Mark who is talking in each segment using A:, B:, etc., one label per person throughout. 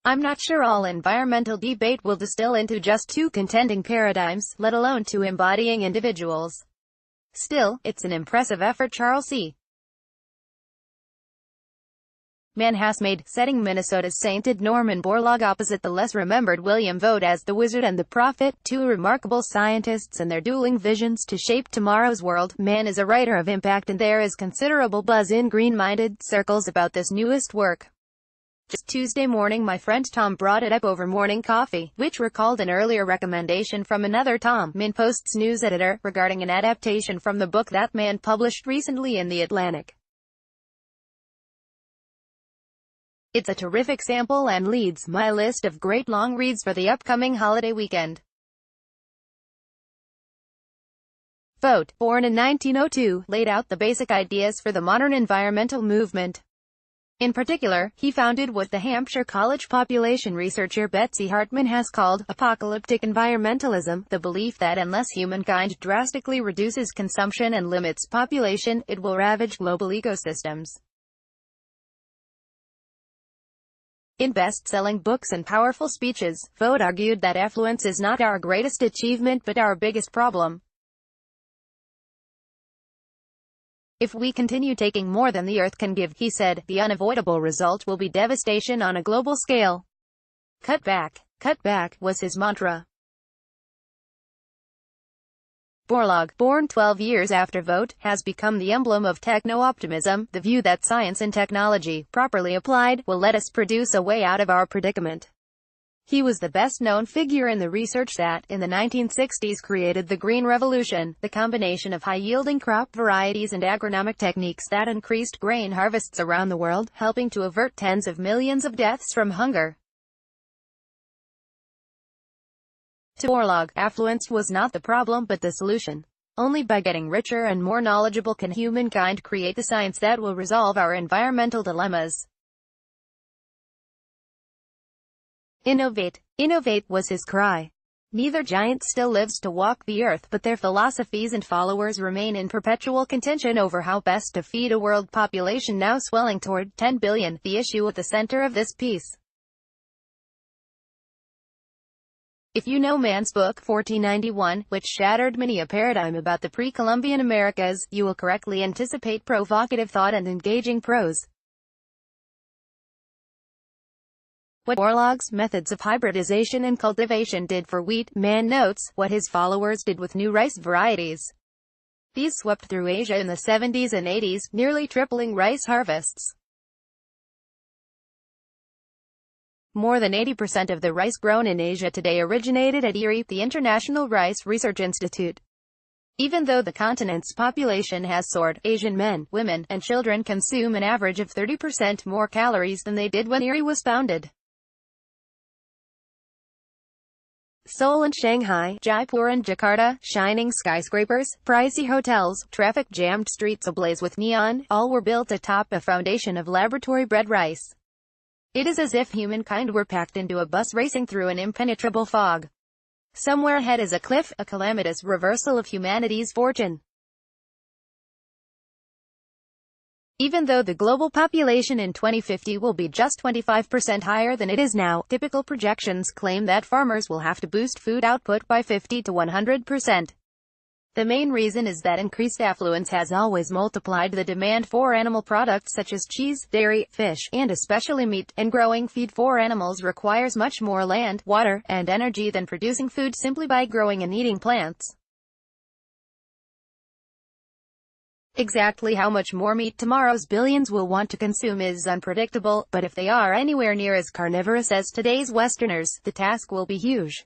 A: I'm not sure all environmental debate will distill into just two contending paradigms, let alone two embodying individuals. Still, it's an impressive effort. Charles C. Mann has made, setting Minnesota's sainted Norman Borlaug opposite the less-remembered William Vaught as the wizard and the prophet, two remarkable scientists and their dueling visions to shape tomorrow's world. Mann is a writer of impact, and there is considerable buzz in green-minded circles about this newest work. Just Tuesday morning my friend Tom brought it up over morning coffee, which recalled an earlier recommendation from another Tom, MinnPost's news editor, regarding an adaptation from the book that Mann published recently in The Atlantic. It's a terrific sample and leads my list of great long reads for the upcoming holiday weekend. Vaught, born in 1902, laid out the basic ideas for the modern environmental movement. In particular, he founded what the Hampshire College population researcher Betsy Hartman has called apocalyptic environmentalism, the belief that unless humankind drastically reduces consumption and limits population, it will ravage global ecosystems. In best-selling books and powerful speeches, Vaught argued that affluence is not our greatest achievement but our biggest problem. If we continue taking more than the Earth can give, he said, the unavoidable result will be devastation on a global scale. Cut back, was his mantra. Borlaug, born 12 years after Vaught, has become the emblem of techno-optimism, the view that science and technology, properly applied, will let us produce a way out of our predicament. He was the best-known figure in the research that, in the 1960s, created the Green Revolution, the combination of high-yielding crop varieties and agronomic techniques that increased grain harvests around the world, helping to avert tens of millions of deaths from hunger. To Borlaug, affluence was not the problem but the solution. Only by getting richer and more knowledgeable can humankind create the science that will resolve our environmental dilemmas. Innovate. Innovate was his cry. Neither giant still lives to walk the earth, but their philosophies and followers remain in perpetual contention over how best to feed a world population now swelling toward 10 billion, the issue at the center of this piece. If you know Mann's book 1491, which shattered many a paradigm about the pre-Columbian Americas, you will correctly anticipate provocative thought and engaging prose. What Borlaug's methods of hybridization and cultivation did for wheat, Mann notes, what his followers did with new rice varieties. These swept through Asia in the 70s and 80s, nearly tripling rice harvests. More than 80% of the rice grown in Asia today originated at IRI, the International Rice Research Institute. Even though the continent's population has soared, Asian men, women, and children consume an average of 30% more calories than they did when IRI was founded. Seoul and Shanghai, Jaipur and Jakarta, shining skyscrapers, pricey hotels, traffic-jammed streets ablaze with neon, all were built atop a foundation of laboratory-bred rice. It is as if humankind were packed into a bus racing through an impenetrable fog. Somewhere ahead is a cliff, a calamitous reversal of humanity's fortune. Even though the global population in 2050 will be just 25% higher than it is now, typical projections claim that farmers will have to boost food output by 50 to 100%. The main reason is that increased affluence has always multiplied the demand for animal products such as cheese, dairy, fish, and especially meat, and growing feed for animals requires much more land, water, and energy than producing food simply by growing and eating plants. Exactly how much more meat tomorrow's billions will want to consume is unpredictable, but if they are anywhere near as carnivorous as today's Westerners, the task will be huge.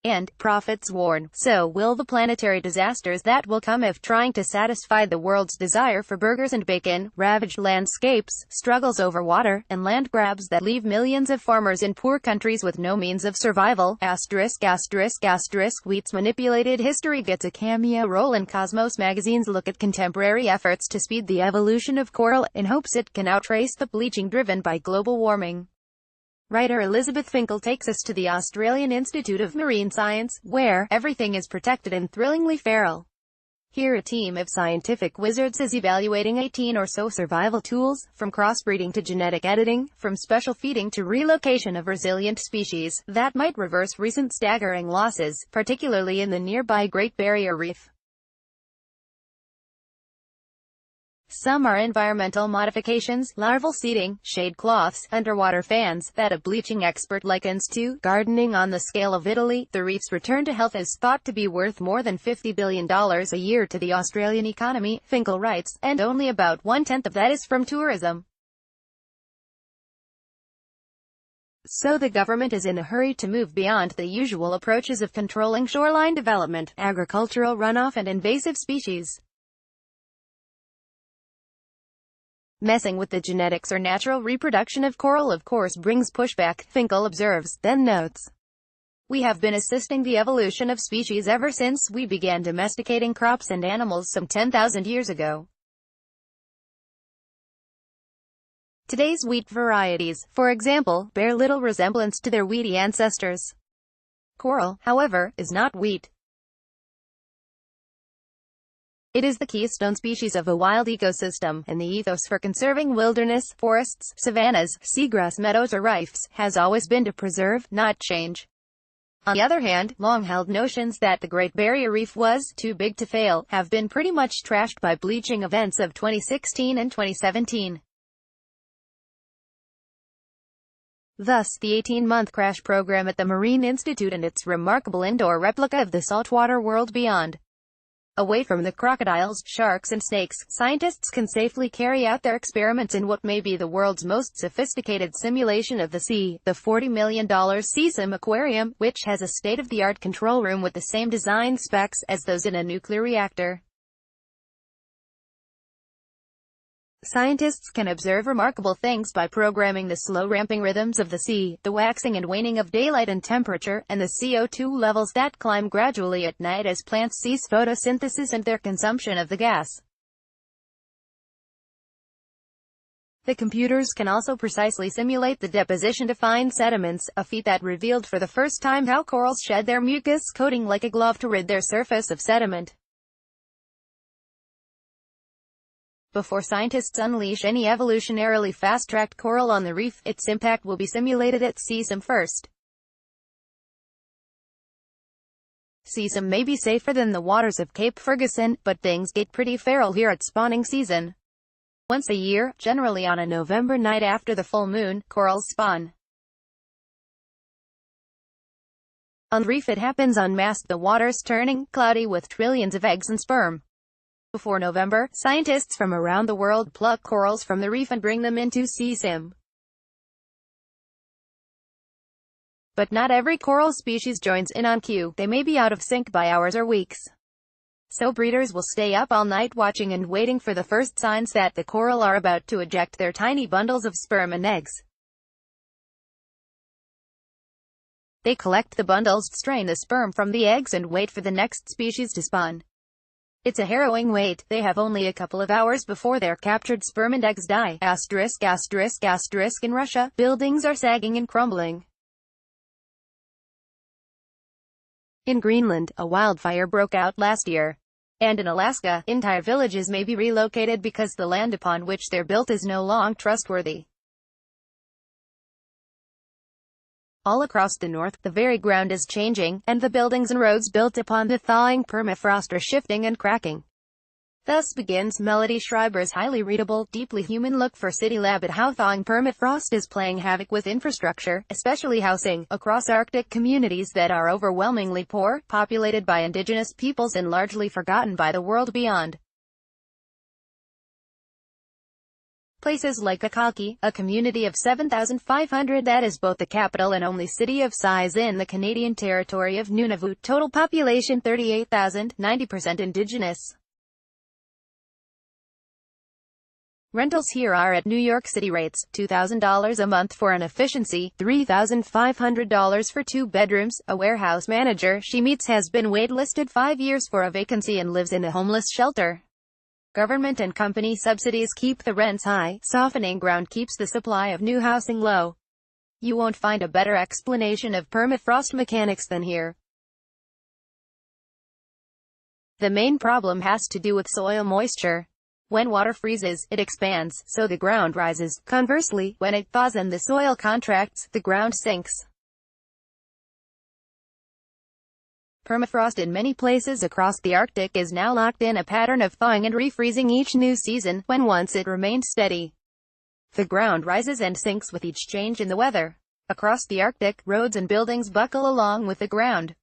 A: And, prophets warn, so will the planetary disasters that will come if trying to satisfy the world's desire for burgers and bacon, ravaged landscapes, struggles over water, and land grabs that leave millions of farmers in poor countries with no means of survival. Wheat's manipulated history gets a cameo role in Cosmos magazine's look at contemporary efforts to speed the evolution of coral, in hopes it can outtrace the bleaching driven by global warming. Writer Elizabeth Finkel takes us to the Australian Institute of Marine Science, where everything is protected and thrillingly feral. Here a team of scientific wizards is evaluating 18 or so survival tools, from crossbreeding to genetic editing, from special feeding to relocation of resilient species, that might reverse recent staggering losses, particularly in the nearby Great Barrier Reef. Some are environmental modifications, larval seeding, shade cloths, underwater fans, that a bleaching expert likens to gardening on the scale of Italy. The reef's return to health is thought to be worth more than $50 billion a year to the Australian economy, Finkel writes, and only about one-tenth of that is from tourism. So the government is in a hurry to move beyond the usual approaches of controlling shoreline development, agricultural runoff and invasive species. Messing with the genetics or natural reproduction of coral of course brings pushback, Finkel observes, then notes. We have been assisting the evolution of species ever since we began domesticating crops and animals some 10,000 years ago. Today's wheat varieties, for example, bear little resemblance to their weedy ancestors. Coral, however, is not wheat. It is the keystone species of a wild ecosystem, and the ethos for conserving wilderness, forests, savannas, seagrass meadows or reefs, has always been to preserve, not change. On the other hand, long-held notions that the Great Barrier Reef was too big to fail, have been pretty much trashed by bleaching events of 2016 and 2017. Thus, the 18-month crash program at the Marine Institute and its remarkable indoor replica of the saltwater world beyond. Away from the crocodiles, sharks and snakes, scientists can safely carry out their experiments in what may be the world's most sophisticated simulation of the sea, the $40 million SeaSim aquarium, which has a state-of-the-art control room with the same design specs as those in a nuclear reactor. Scientists can observe remarkable things by programming the slow ramping rhythms of the sea, the waxing and waning of daylight and temperature, and the CO2 levels that climb gradually at night as plants cease photosynthesis and their consumption of the gas. The computers can also precisely simulate the deposition to fine sediments, a feat that revealed for the first time how corals shed their mucus coating like a glove to rid their surface of sediment. Before scientists unleash any evolutionarily fast-tracked coral on the reef, its impact will be simulated at SeaSim first. SeaSim may be safer than the waters of Cape Ferguson, but things get pretty feral here at spawning season. Once a year, generally on a November night after the full moon, corals spawn. On the reef it happens en masse, the waters turning cloudy with trillions of eggs and sperm. Before November, scientists from around the world pluck corals from the reef and bring them into SeaSim. But not every coral species joins in on cue. They may be out of sync by hours or weeks. So breeders will stay up all night watching and waiting for the first signs that the coral are about to eject their tiny bundles of sperm and eggs. They collect the bundles, strain the sperm from the eggs and wait for the next species to spawn. It's a harrowing wait. They have only a couple of hours before their captured sperm and eggs die. In Russia, buildings are sagging and crumbling. In Greenland, a wildfire broke out last year. And in Alaska, entire villages may be relocated because the land upon which they're built is no longer trustworthy. All across the north, the very ground is changing, and the buildings and roads built upon the thawing permafrost are shifting and cracking. Thus begins Melody Schreiber's highly readable, deeply human look for City Lab at how thawing permafrost is playing havoc with infrastructure, especially housing, across Arctic communities that are overwhelmingly poor, populated by indigenous peoples and largely forgotten by the world beyond. Places like Akalki, a community of 7,500 that is both the capital and only city of size in the Canadian territory of Nunavut, total population 38,000, 90% indigenous. Rentals here are at New York City rates, $2,000 a month for an efficiency, $3,500 for 2 bedrooms. A warehouse manager she meets has been waitlisted 5 years for a vacancy and lives in a homeless shelter. Government and company subsidies keep the rents high, softening ground keeps the supply of new housing low. You won't find a better explanation of permafrost mechanics than here. The main problem has to do with soil moisture. When water freezes, it expands, so the ground rises. Conversely, when it thaws and the soil contracts, the ground sinks. Permafrost in many places across the Arctic is now locked in a pattern of thawing and refreezing each new season, when once it remained steady. The ground rises and sinks with each change in the weather. Across the Arctic, roads and buildings buckle along with the ground.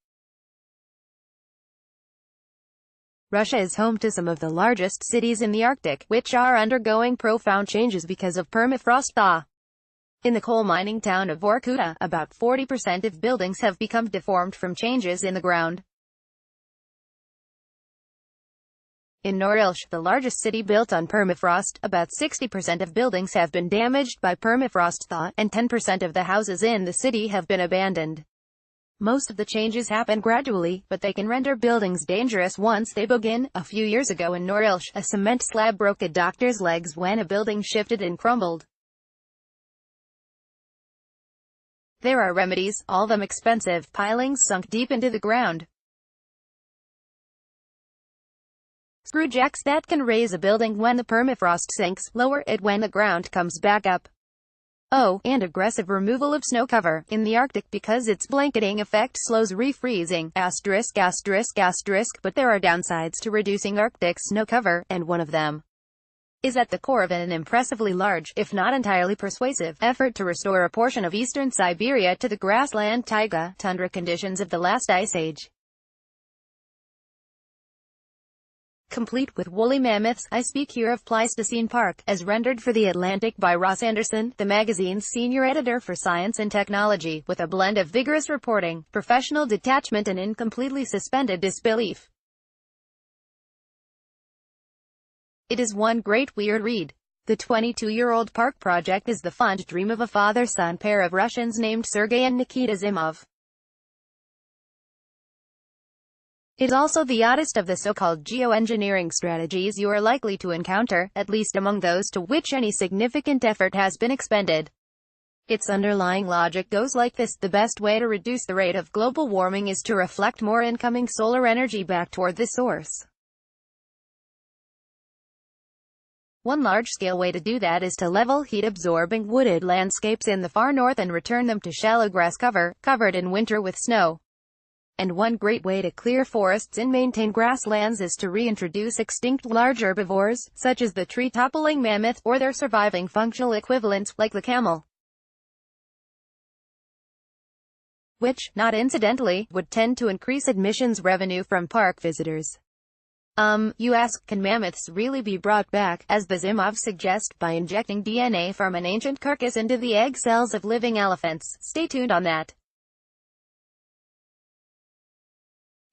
A: Russia is home to some of the largest cities in the Arctic, which are undergoing profound changes because of permafrost thaw. In the coal mining town of Vorkuta, about 40% of buildings have become deformed from changes in the ground. In Norilsk, the largest city built on permafrost, about 60% of buildings have been damaged by permafrost thaw, and 10% of the houses in the city have been abandoned. Most of the changes happen gradually, but they can render buildings dangerous once they begin. A few years ago in Norilsk, a cement slab broke a doctor's legs when a building shifted and crumbled. There are remedies, all of them expensive, pilings sunk deep into the ground. Screwjacks that can raise a building when the permafrost sinks, lower it when the ground comes back up. Oh, and aggressive removal of snow cover in the Arctic because its blanketing effect slows refreezing. But there are downsides to reducing Arctic snow cover, and one of them is at the core of an impressively large, if not entirely persuasive, effort to restore a portion of eastern Siberia to the grassland taiga, tundra conditions of the last ice age. Complete with woolly mammoths. I speak here of Pleistocene Park, as rendered for The Atlantic by Ross Anderson, the magazine's senior editor for science and technology, with a blend of vigorous reporting, professional detachment and incompletely suspended disbelief. It is one great weird read. The 22-year-old park project is the fond dream of a father-son pair of Russians named Sergei and Nikita Zimov. It is also the oddest of the so-called geoengineering strategies you are likely to encounter, at least among those to which any significant effort has been expended. Its underlying logic goes like this: the best way to reduce the rate of global warming is to reflect more incoming solar energy back toward the source. One large-scale way to do that is to level heat-absorbing wooded landscapes in the far north and return them to shallow grass cover, covered in winter with snow. And one great way to clear forests and maintain grasslands is to reintroduce extinct large herbivores, such as the tree-toppling mammoth, or their surviving functional equivalents, like the camel. Which, not incidentally, would tend to increase admissions revenue from park visitors. You ask, can mammoths really be brought back, as the Zimovs suggest, by injecting DNA from an ancient carcass into the egg cells of living elephants? Stay tuned on that.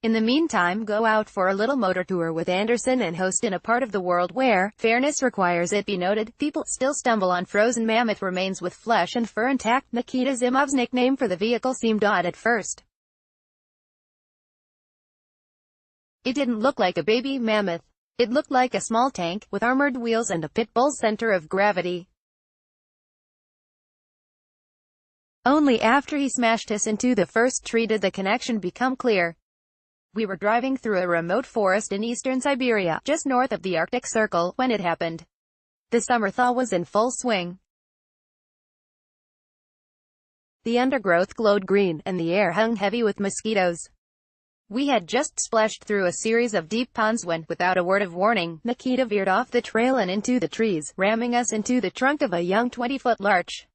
A: In the meantime, go out for a little motor tour with Anderson and host in a part of the world where, fairness requires it be noted, people still stumble on frozen mammoth remains with flesh and fur intact. Nikita Zimov's nickname for the vehicle seemed odd at first. It didn't look like a baby mammoth. It looked like a small tank, with armored wheels and a pit bull's center of gravity. Only after he smashed us into the first tree did the connection become clear. We were driving through a remote forest in eastern Siberia, just north of the Arctic Circle, when it happened. The summer thaw was in full swing. The undergrowth glowed green, and the air hung heavy with mosquitoes. We had just splashed through a series of deep ponds when, without a word of warning, Nikita veered off the trail and into the trees, ramming us into the trunk of a young 20-foot larch.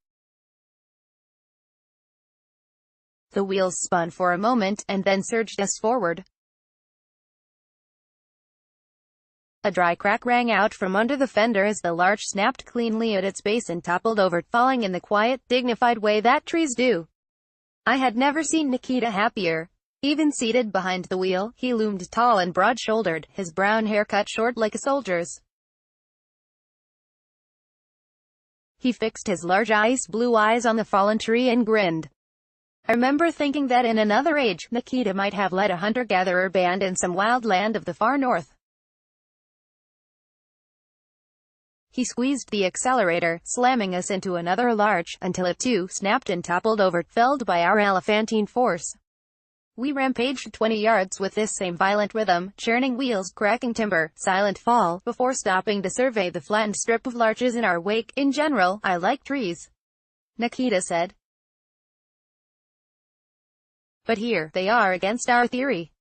A: The wheels spun for a moment, and then surged us forward. A dry crack rang out from under the fender as the larch snapped cleanly at its base and toppled over, falling in the quiet, dignified way that trees do. I had never seen Nikita happier. Even seated behind the wheel, he loomed tall and broad-shouldered, his brown hair cut short like a soldier's. He fixed his large ice-blue eyes on the fallen tree and grinned. I remember thinking that in another age, Nikita might have led a hunter-gatherer band in some wild land of the far north. He squeezed the accelerator, slamming us into another larch, until it too snapped and toppled over, felled by our elephantine force. We rampaged 20 yards with this same violent rhythm, churning wheels, cracking timber, silent fall, before stopping to survey the flattened strip of larches in our wake. In general, I like trees, Nikita said. But here, they are against our theory.